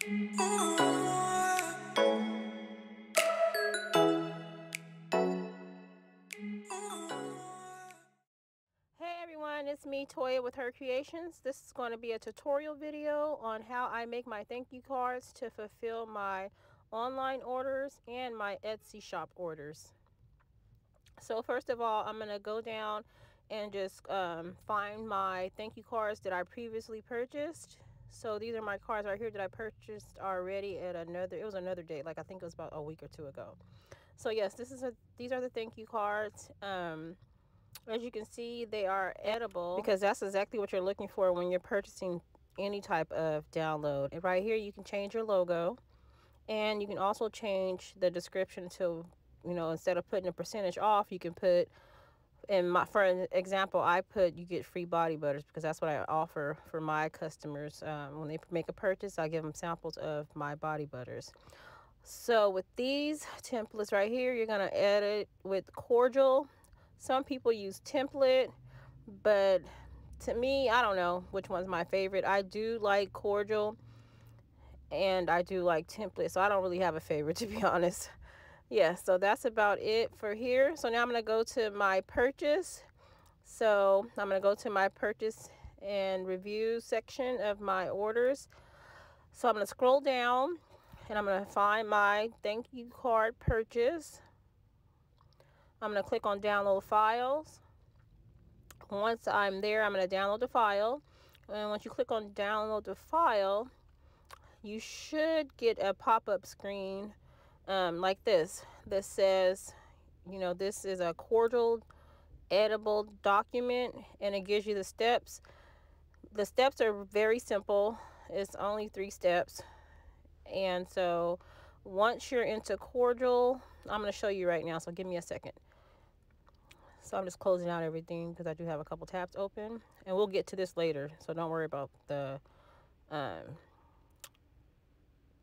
Hey everyone, it's me Toya with Her Creations. This is going to be a tutorial video on how I make my thank you cards to fulfill my online orders and my Etsy shop orders. So first of all, I'm going to go down and just find my thank you cards that I previously purchased. So these are my cards right here that I purchased already at another date, like I think it was about a week or two ago. So yes, these are the thank you cards. As you can see, they are edible because that's exactly what you're looking for when you're purchasing any type of download. And right here, you can change your logo, and you can also change the description to, you know, instead of putting a percentage off, you can put, for an example, I put you get free body butters because that's what I offer for my customers. When they make a purchase, I give them samples of my body butters. So with these templates right here, you're going to edit with cordial. Some people use template, but to me, I don't know which one's my favorite. I do like cordial and I do like template, so I don't really have a favorite, to be honest. Yeah, so that's about it for here. So now I'm going to go to my purchase. So I'm going to go to my purchase and review section of my orders. So I'm going to scroll down and I'm going to find my thank you card purchase. I'm going to click on download files. Once I'm there, I'm going to download the file. And once you click on download the file, you should get a pop-up screen like this that says, you know, this is a cordial editable document, and it gives you the steps. The steps are very simple. It's only 3 steps. And so once you're into cordial, I'm going to show you right now, so give me a second. So I'm just closing out everything because I do have a couple tabs open, and we'll get to this later, so don't worry about the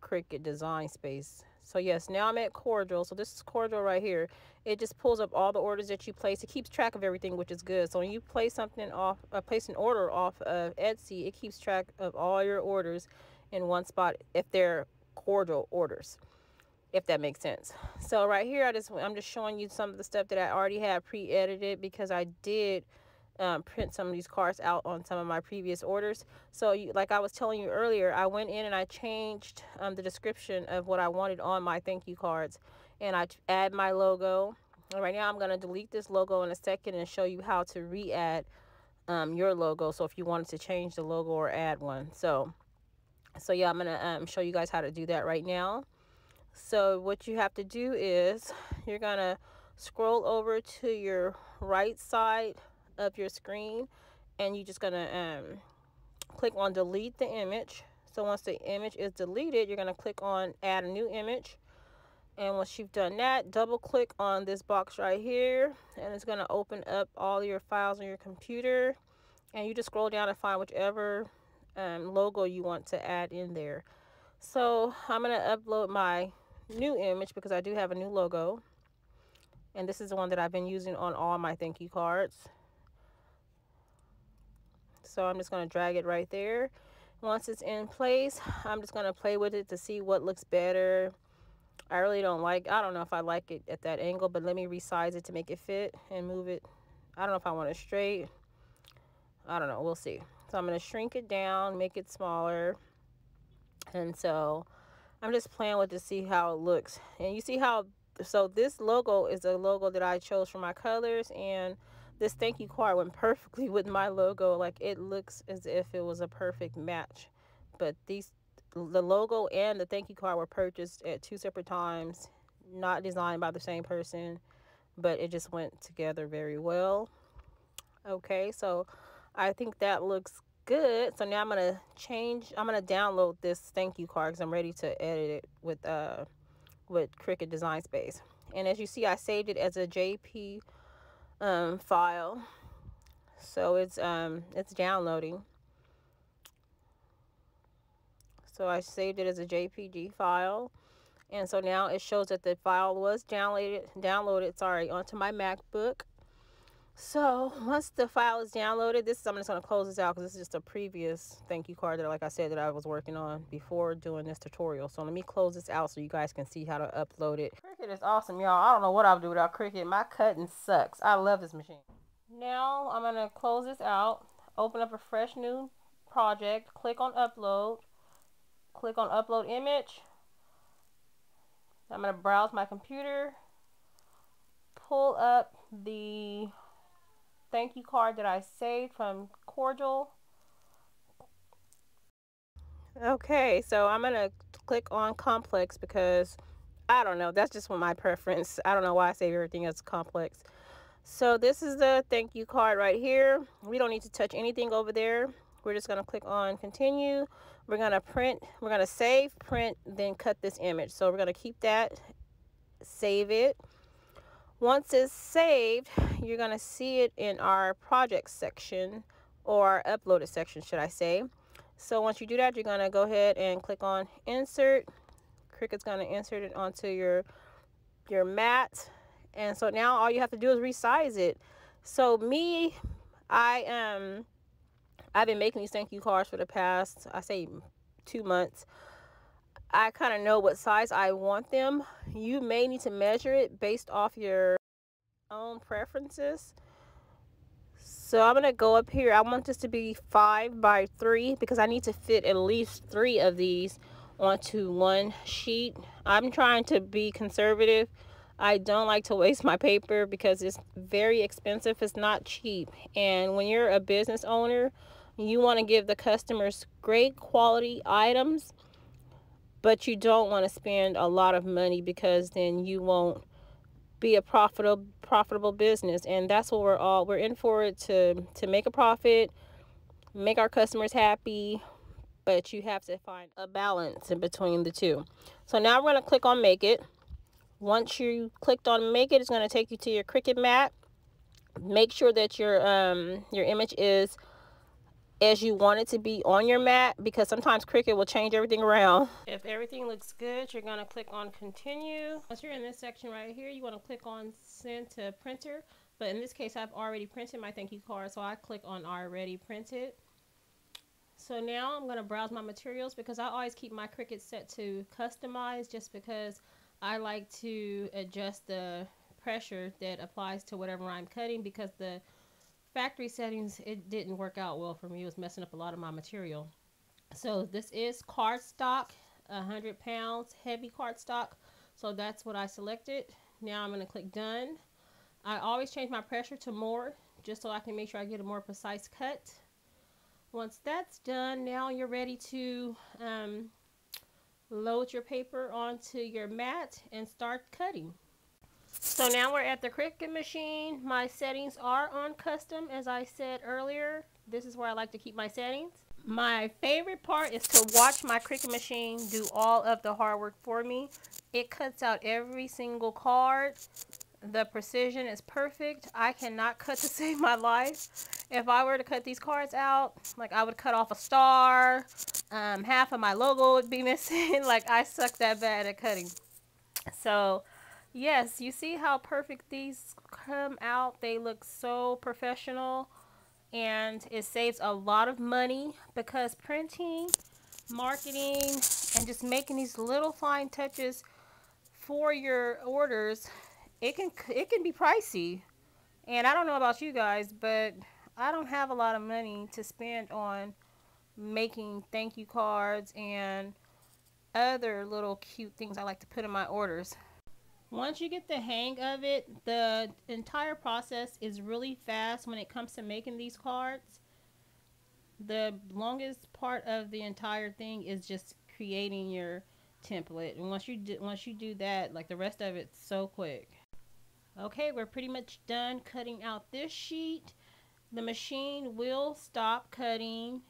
Cricut design space. So yes, now I'm at cordial. So this is cordial right here. It just pulls up all the orders that you place. It keeps track of everything, which is good. So when you place something off, place an order off of Etsy, it keeps track of all your orders in one spot if they're cordial orders, if that makes sense. So right here, I'm just showing you some of the stuff that I already have pre-edited because I did print some of these cards out on some of my previous orders. So like I was telling you earlier, I went in and I changed the description of what I wanted on my thank you cards, and I add my logo. And right now I'm going to delete this logo in a second and show you how to re-add your logo. So if you wanted to change the logo or add one. So yeah, I'm going to show you guys how to do that right now. So what you have to do is you're going to scroll over to your right side of your screen, and you're just going to click on delete the image. So once the image is deleted, you're going to click on add a new image. And once you've done that, double click on this box right here, and it's going to open up all your files on your computer, and you just scroll down and find whichever logo you want to add in there. So I'm going to upload my new image because I do have a new logo, and this is the one that I've been using on all my thank you cards. So I'm just going to drag it right there. Once it's in place, I'm just going to play with it to see what looks better. I don't know if I like it at that angle, but let me resize it to make it fit and move it. I don't know if I want it straight. I don't know, we'll see. So I'm going to shrink it down, make it smaller. And so I'm just playing with it to see how it looks. And you see how, so this logo is a logo that I chose for my colors, and this thank you card went perfectly with my logo. Like, it looks as if it was a perfect match. But the logo and the thank you card were purchased at 2 separate times, not designed by the same person, but it just went together very well. Okay, so I think that looks good. So now I'm going to download this thank you card because I'm ready to edit it with Cricut Design Space. And as you see, I saved it as a JP file. So it's downloading. So I saved it as a JPG file, and so now it shows that the file was downloaded onto my MacBook. So once the file is downloaded, I'm just going to close this out because this is just a previous thank you card that, like I said, that I was working on before doing this tutorial. So let me close this out so you guys can see how to upload it. Cricut is awesome, y'all. I don't know what I would do without Cricut. My cutting sucks. I love this machine. Now I'm going to close this out, open up a fresh new project, click on upload, click on upload image. I'm going to browse my computer, pull up the thank you card that I saved from Cordial. Okay, so I'm gonna click on complex because I don't know, that's just my preference. I don't know why I save everything as complex. So this is the thank you card right here. We don't need to touch anything over there. We're just gonna click on continue. We're gonna print, we're gonna save, print, then cut this image. So we're gonna keep that, save it. Once it's saved, you're going to see it in our project section, or uploaded section, should I say. So once you do that, you're going to go ahead and click on insert. Cricut's going to insert it onto your mat. And so now all you have to do is resize it. So I've been making these thank you cards for the past, I say 2 months. I kind of know what size I want them. You may need to measure it based off your own preferences. So I'm gonna go up here. I want this to be 5 by 3 because I need to fit at least 3 of these onto one sheet. I'm trying to be conservative. I don't like to waste my paper because it's very expensive. It's not cheap. And when you're a business owner, you want to give the customers great quality items, but you don't want to spend a lot of money because then you won't be a profitable business. And that's what we're in for, it to make a profit, make our customers happy, but you have to find a balance in between the two. So now we're going to click on make it. Once you clicked on make it, it's going to take you to your Cricut mat. Make sure that your image is as you want it to be on your mat, because sometimes Cricut will change everything around. If everything looks good, you're going to click on continue. Once you're in this section right here, you want to click on send to printer. But in this case, I've already printed my thank you card, so I click on already printed. So now I'm going to browse my materials because I always keep my Cricut set to customize, just because I like to adjust the pressure that applies to whatever I'm cutting, because the factory settings, it didn't work out well for me. It was messing up a lot of my material. So this is cardstock, 100 pounds, heavy cardstock. So that's what I selected. Now I'm going to click done. I always change my pressure to more, just so I can make sure I get a more precise cut. Once that's done, now you're ready to load your paper onto your mat and start cutting. So now we're at the Cricut machine. My settings are on custom, as I said earlier. This is where I like to keep my settings. My favorite part is to watch my Cricut machine do all of the hard work for me. It cuts out every single card. The precision is perfect. I cannot cut to save my life. If I were to cut these cards out, like, I would cut off a star. Half of my logo would be missing. Like, I suck that bad at cutting. So yes, you see how perfect these come out. They look so professional, and it saves a lot of money, because printing, marketing, and just making these little fine touches for your orders, it can be pricey. And I don't know about you guys, but I don't have a lot of money to spend on making thank you cards and other little cute things I like to put in my orders. Once you get the hang of it, the entire process is really fast when it comes to making these cards. The longest part of the entire thing is just creating your template. And once you do that, like, the rest of it's so quick. Okay, we're pretty much done cutting out this sheet. The machine will stop cutting.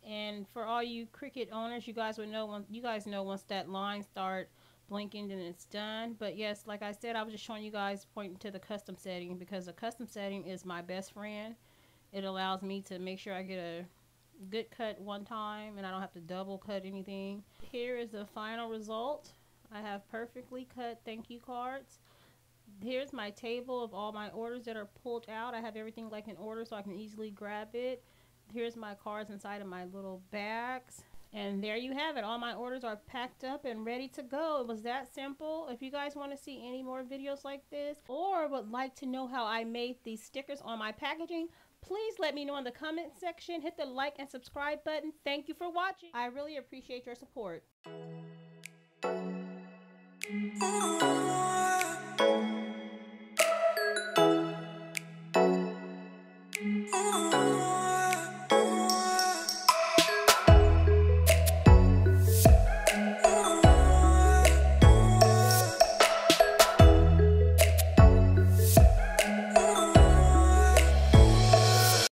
And for all you Cricut owners, you guys know once that line starts blinking, then it's done. But yes, like I said, I was just showing you guys, pointing to the custom setting, because the custom setting is my best friend. It allows me to make sure I get a good cut one time and I don't have to double cut anything. Here is the final result. I have perfectly cut thank you cards. Here's my table of all my orders that are pulled out. I have everything like in order so I can easily grab it. Here's my cards inside of my little bags. And there you have it. All my orders are packed up and ready to go. It was that simple. If you guys want to see any more videos like this or would like to know how I made these stickers on my packaging, please let me know in the comment section. Hit the like and subscribe button. Thank you for watching. I really appreciate your support.